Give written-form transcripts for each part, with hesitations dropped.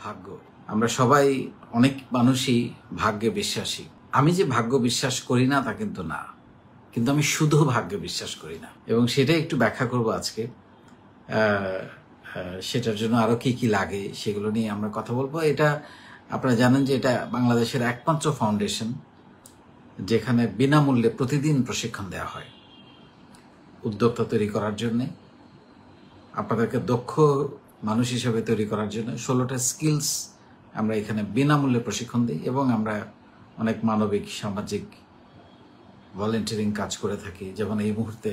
ভাগ্য, আমরা সবাই অনেক মানুষই ভাগ্যে বিশ্বাসী। আমি যে ভাগ্য বিশ্বাস করি না তা কিন্তু না, কিন্তু আমি শুধু ভাগ্যে বিশ্বাস করি না, এবং সেটাই একটু ব্যাখ্যা করব আজকে। সেটার জন্য আরো কি কি লাগে সেগুলো নিয়ে আমরা কথা বলবো। এটা আপনারা জানেন যে এটা বাংলাদেশের একমাত্র ফাউন্ডেশন যেখানে বিনামূল্যে প্রতিদিন প্রশিক্ষণ দেওয়া হয় উদ্যোক্তা তৈরি করার জন্যে, আপনাদেরকে দক্ষ মানুষ হিসেবে তৈরি করার জন্য 16টা স্কিলস আমরা এখানে বিনামূল্যে প্রশিক্ষণ দিই, এবং আমরা অনেক মানবিক সামাজিক ভলেন্টিয়ারিং কাজ করে থাকি। যেমন এই মুহূর্তে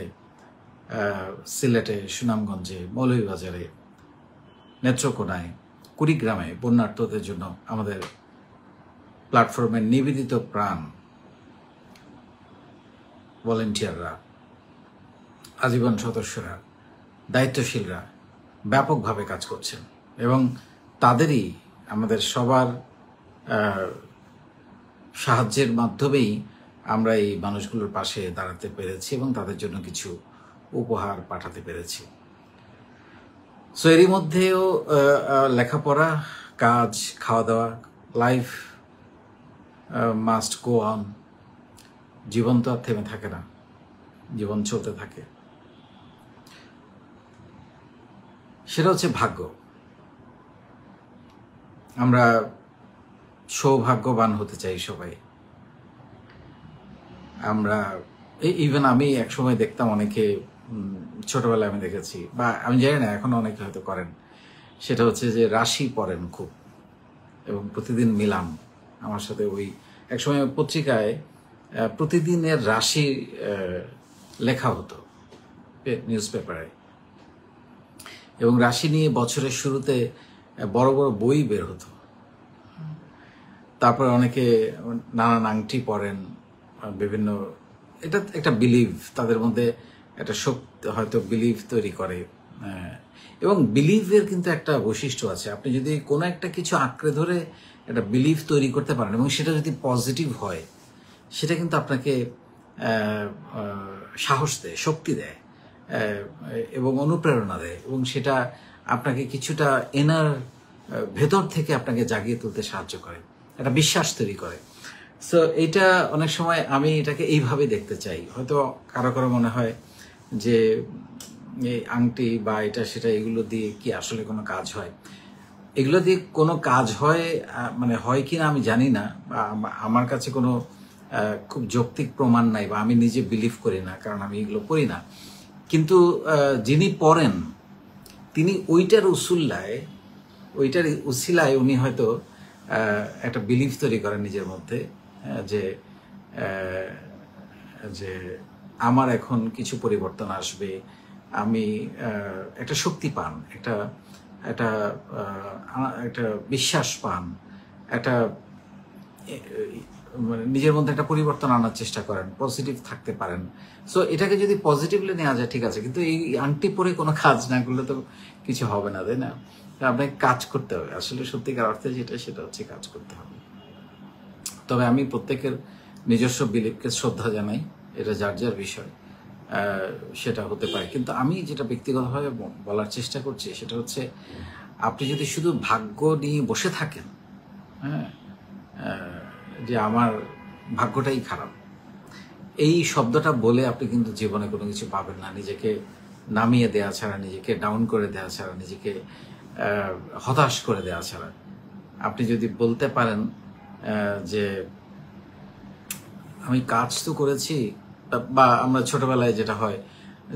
সিলেটে, সুনামগঞ্জে, মৌলভীবাজারে, নেত্রকোনায়, কুড়িগ্রামে বন্যার্তদের জন্য আমাদের প্ল্যাটফর্মের নিবেদিত প্রাণ ভলেন্টিয়াররা, আজীবন সদস্যরা, দায়িত্বশীলরা ব্যাপকভাবে কাজ করছেন, এবং তাদেরই আমাদের সবার সাহায্যের মাধ্যমেই আমরা এই মানুষগুলোর পাশে দাঁড়াতে পেরেছি এবং তাদের জন্য কিছু উপহার পাঠাতে পেরেছি। সো এরই মধ্যেও লেখাপড়া, কাজ, খাওয়া দাওয়া, লাইফ মাস্ট গো অন। জীবন তো আর থেমে থাকে না, জীবন চলতে থাকে। সেটা হচ্ছে ভাগ্য। আমরা সৌভাগ্যবান হতে চাই সবাই। আমরা ইভেন আমি একসময় দেখতাম, অনেকে ছোটবেলায় আমি দেখেছি, বা আমি জানি না এখন অনেকে হয়তো করেন, সেটা হচ্ছে যে রাশি পড়েন খুব, এবং প্রতিদিন মিলাম আমার সাথে। ওই একসময় পত্রিকায় প্রতিদিনের রাশি লেখা হতো নিউজ পেপারে, এবং রাশি নিয়ে বছরের শুরুতে বড় বড় বই বের হতো। তারপরে অনেকে নানান আংটি পরেন, বিভিন্ন, এটা একটা বিলিভ, তাদের মধ্যে একটা শক্তি, হয়তো বিলিভ তৈরি করে। এবং বিলিভের কিন্তু একটা বৈশিষ্ট্য আছে, আপনি যদি কোনো একটা কিছু আঁকড়ে ধরে একটা বিলিভ তৈরি করতে পারেন এবং সেটা যদি পজিটিভ হয়, সেটা কিন্তু আপনাকে সাহস দেয়, শক্তি দেয়, এবং অনুপ্রেরণা দেয়, এবং সেটা আপনাকে কিছুটা ভেতর থেকে আপনাকে জাগিয়ে তুলতে সাহায্য করে, একটা বিশ্বাস তৈরি করে। সো এটা অনেক সময় আমি এটাকে এইভাবে দেখতে চাই। হয়তো কারো কারো মনে হয় যে এই আংটি বা এটা সেটা, এগুলো দিয়ে কি আসলে কোনো কাজ হয়? এগুলো দিয়ে কোনো কাজ হয়, মানে হয় কি না আমি জানি না, বা আমার কাছে কোনো খুব যৌক্তিক প্রমাণ নাই, বা আমি নিজে বিলিভ করি না, কারণ আমি এগুলো পড়ি না। কিন্তু যিনি পড়েন তিনি ওইটার উসিলায় উনি হয়তো একটা বিলিভ তৈরি করেন নিজের মধ্যে, যে যে আমার এখন কিছু পরিবর্তন আসবে, আমি একটা শক্তি পান, একটা একটা একটা বিশ্বাস পান, একটা মানে নিজের মধ্যে একটা পরিবর্তন আনার চেষ্টা করেন, পজিটিভ থাকতে পারেন। সো এটাকে যদি পজিটিভলি নেওয়া যায় ঠিক আছে, কিন্তু এই আংটি পরে কোনো কাজ না করলে তো কিছু হবে না, তাই না? আপনাকে কাজ করতে হবে, আসলে সত্যিকার অর্থে যেটা, সেটা হচ্ছে কাজ করতে হবে। তবে আমি প্রত্যেকের নিজস্ব বিলিভকে শ্রদ্ধা জানাই, এটা যার যার বিষয়, সেটা হতে পারে। কিন্তু আমি যেটা ব্যক্তিগতভাবে বলার চেষ্টা করছি সেটা হচ্ছে, আপনি যদি শুধু ভাগ্য নিয়ে বসে থাকেন, হ্যাঁ, যে আমার ভাগ্যটাই খারাপ, এই শব্দটা বলে আপনি কিন্তু জীবনে কোনো কিছু পাবেন না। নিজেকে নামিয়ে দেওয়া ছাড়া, নিজেকে ডাউন করে দেওয়া ছাড়া, নিজেকে হতাশ করে দেওয়া ছাড়া, আপনি যদি বলতে পারেন যে আমি কাজ তো করেছি, বা আমরা ছোটবেলায় যেটা হয়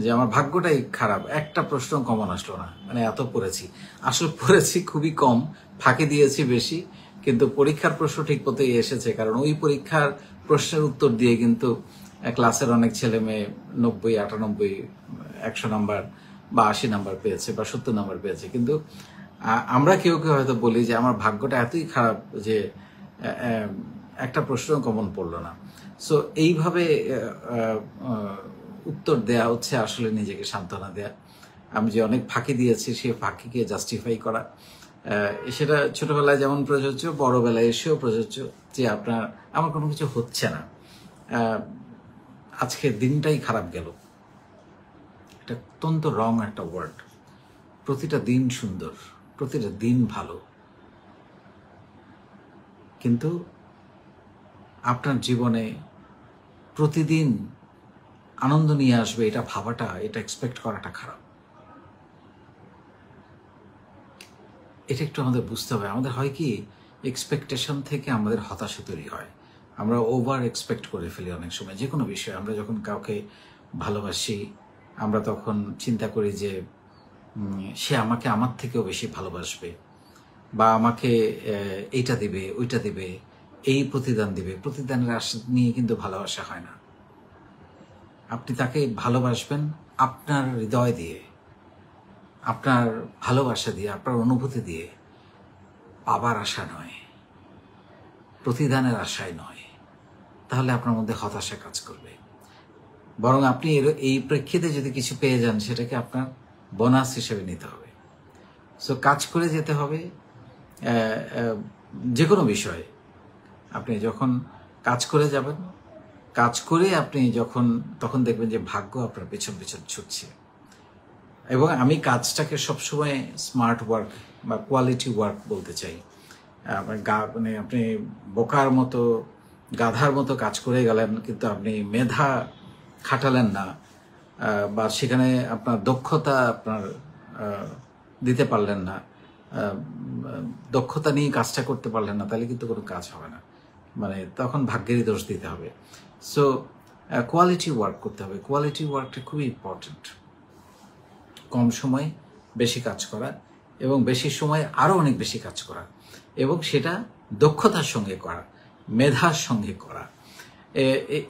যে আমার ভাগ্যটাই খারাপ, একটা প্রশ্ন কমন আসলো না, মানে এত পড়েছি, আসলে পড়েছি খুবই কম, ফাঁকি দিয়েছি বেশি, কিন্তু পরীক্ষার প্রশ্ন ঠিক মতোই এসেছে, কারণ ওই পরীক্ষার প্রশ্নের উত্তর দিয়ে কিন্তু ক্লাসের অনেক ছেলে মেয়ে 90, 98, 100 নাম্বার বা 80 নাম্বার পেয়েছে, বা 70 নাম্বার পেয়েছে। কিন্তু আমরা কেউ কেউ হয়তো বলি যে আমার ভাগ্যটা এতই খারাপ যে একটা প্রশ্ন কমন পড়লো না। সো এইভাবে উত্তর দেয়া হচ্ছে আসলে নিজেকে সান্ত্বনা দেয়া। আমি যে অনেক ফাঁকি দিয়েছি, সেই ফাঁকিকে জাস্টিফাই করা, সেটা ছোটবেলায় যেমন প্রযোজ্য, বড়বেলায় এসেও প্রযোজ্য, যে আমার কোনো কিছু হচ্ছে না, আজকে দিনটাই খারাপ গেল। এটা অত্যন্ত রং একটা ওয়ার্ড। প্রতিটা দিন সুন্দর, প্রতিটা দিন ভালো, কিন্তু আপনার জীবনে প্রতিদিন আনন্দ নিয়ে আসবে এটা ভাবাটা, এটা এক্সপেক্ট করাটা খারাপ। এটা একটু আমাদের বুঝতে হবে। আমাদের হয় কি, এক্সপেকটেশন থেকে আমাদের হতাশা তৈরি হয়। আমরা ওভার এক্সপেক্ট করে ফেলি অনেক সময় যে কোনো বিষয়ে। আমরা যখন কাউকে ভালোবাসি, আমরা তখন চিন্তা করি যে সে আমাকে আমার থেকেও বেশি ভালোবাসবে, বা আমাকে এইটা দিবে, ওইটা দিবে, এই প্রতিদান দিবে। প্রতিদানের আশা নিয়ে কিন্তু ভালোবাসা হয় না। আপনি তাকে ভালোবাসবেন আপনার হৃদয় দিয়ে, আপনার ভালোবাসা দিয়ে, আপনার অনুভূতি দিয়ে, পাবার আশা নয়, প্রতিদানের আশায় নয়। তাহলে আপনার মধ্যে হতাশা কাজ করবে। বরং আপনি এই প্রেক্ষিতে যদি কিছু পেয়ে যান, সেটাকে আপনার বোনাস হিসেবে নিতে হবে। সো কাজ করে যেতে হবে। যে কোনো বিষয়ে আপনি যখন কাজ করে যাবেন, কাজ করে আপনি তখন দেখবেন যে ভাগ্য আপনার পেছন পেছন ছুটছে। এবং আমি কাজটাকে সবসময় স্মার্ট ওয়ার্ক বা কোয়ালিটি ওয়ার্ক বলতে চাই। মানে আপনি বোকার মতো, গাধার মতো কাজ করে গেলেন, কিন্তু আপনি মেধা খাটালেন না, বা সেখানে আপনার দক্ষতা আপনার দিতে পারলেন না, দক্ষতা নিয়ে কাজটা করতে পারলেন না, তাহলে কিন্তু কোনো কাজ হবে না। মানে তখন ভাগ্যেরই দোষ দিতে হবে। সো কোয়ালিটি ওয়ার্ক করতে হবে। কোয়ালিটি ওয়ার্কটা খুবই ইম্পর্টেন্ট। কম সময়ে বেশি কাজ করা, এবং বেশি সময়ে আরও অনেক বেশি কাজ করা, এবং সেটা দক্ষতার সঙ্গে করা, মেধার সঙ্গে করা।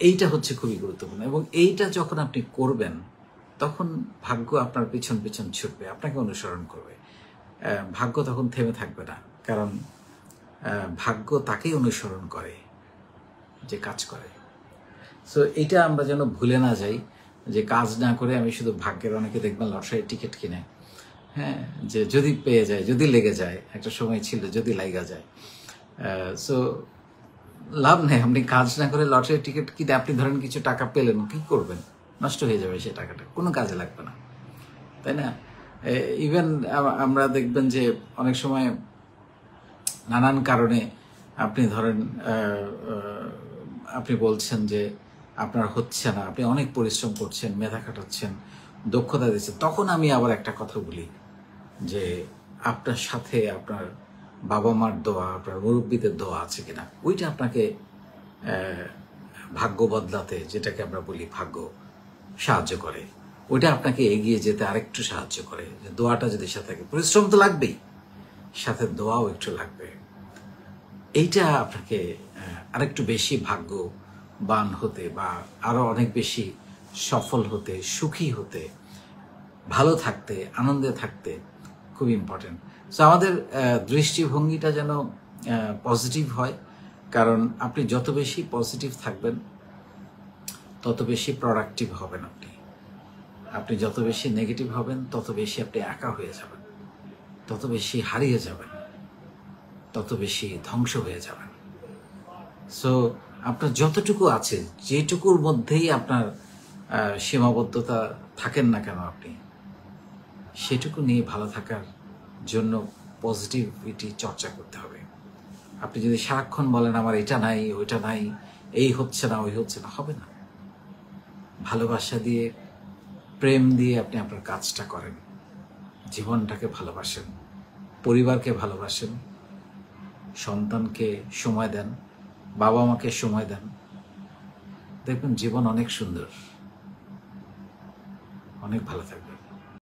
এইটা হচ্ছে খুবই গুরুত্বপূর্ণ। এবং এইটা যখন আপনি করবেন, তখন ভাগ্য আপনার পিছন পিছন ছুটবে, আপনাকে অনুসরণ করবে। ভাগ্য তখন থেমে থাকবে না, কারণ ভাগ্য তাকেই অনুসরণ করে যে কাজ করে। সো এইটা আমরা যেন ভুলে না যাই, যে কাজ না করে আমি শুধু ভাগ্যের, অনেকে দেখবেন লটারির টিকিট কিনে, হ্যাঁ, যে যদি পেয়ে যায়, যদি লেগে যায়, একটা সময় ছিল যদি লাগা যায়। সো লাভ নেই। আপনি কাজ না করে লটারির টিকিট কিনে আপনি ধরেন কিছু টাকা পেলেন, কি করবেন? নষ্ট হয়ে যাবে সেই টাকাটা, কোনো কাজে লাগবে না, তাই না? ইভেন আমরা দেখবেন যে অনেক সময় নানান কারণে আপনি ধরেন আপনি বলছেন যে আপনার হচ্ছে না, আপনি অনেক পরিশ্রম করছেন, মেধা খাটাচ্ছেন, দক্ষতা দিচ্ছেন, তখন আমি আবার একটা কথা বলি যে আপনার সাথে আপনার বাবা মার দোয়া, আপনার মুরব্বীদের দোয়া আছে কিনা, ওইটা আপনাকে ভাগ্য বদলাতে, যেটাকে আমরা বলি ভাগ্য, সাহায্য করে। ওইটা আপনাকে এগিয়ে যেতে আরেকটু সাহায্য করে। যে দোয়াটা যদি সাথে থাকে, পরিশ্রম তো লাগবেই, সাথে দোয়াও একটু লাগবে। এইটা আপনাকে আরেকটু বেশি ভাগ্যবান হতে, বা আরো অনেক বেশি সফল হতে, সুখী হতে, ভালো থাকতে, আনন্দে থাকতে খুব ইম্পর্টেন্ট। সো আমাদের দৃষ্টিভঙ্গিটা যেন পজিটিভ হয়, কারণ আপনি যত বেশি পজিটিভ থাকবেন, তত বেশি প্রোডাক্টিভ হবেন। আপনি যত বেশি নেগেটিভ হবেন, তত বেশি আপনি একা হয়ে যাবেন, তত বেশি হারিয়ে যাবেন, তত বেশি ধ্বংস হয়ে যাবেন। সো আপনার যতটুকু আছে, যেটুকুর মধ্যেই আপনার সীমাবদ্ধতা থাকেন না কেন, আপনি সেটুকু নিয়ে ভালো থাকার জন্য পজিটিভিটি চর্চা করতে হবে। আপনি যদি সারাক্ষণ বলেন আমার এটা নাই, ওইটা নাই, এই হচ্ছে না, ওই হচ্ছে না, হবে না। ভালোবাসা দিয়ে, প্রেম দিয়ে আপনি আপনার কাজটা করেন, জীবনটাকে ভালোবাসেন, পরিবারকে ভালোবাসেন, সন্তানকে সময় দেন, বাবা মাকে সময় দেন, দেখবেন জীবন অনেক সুন্দর, অনেক ভালো থাকবে।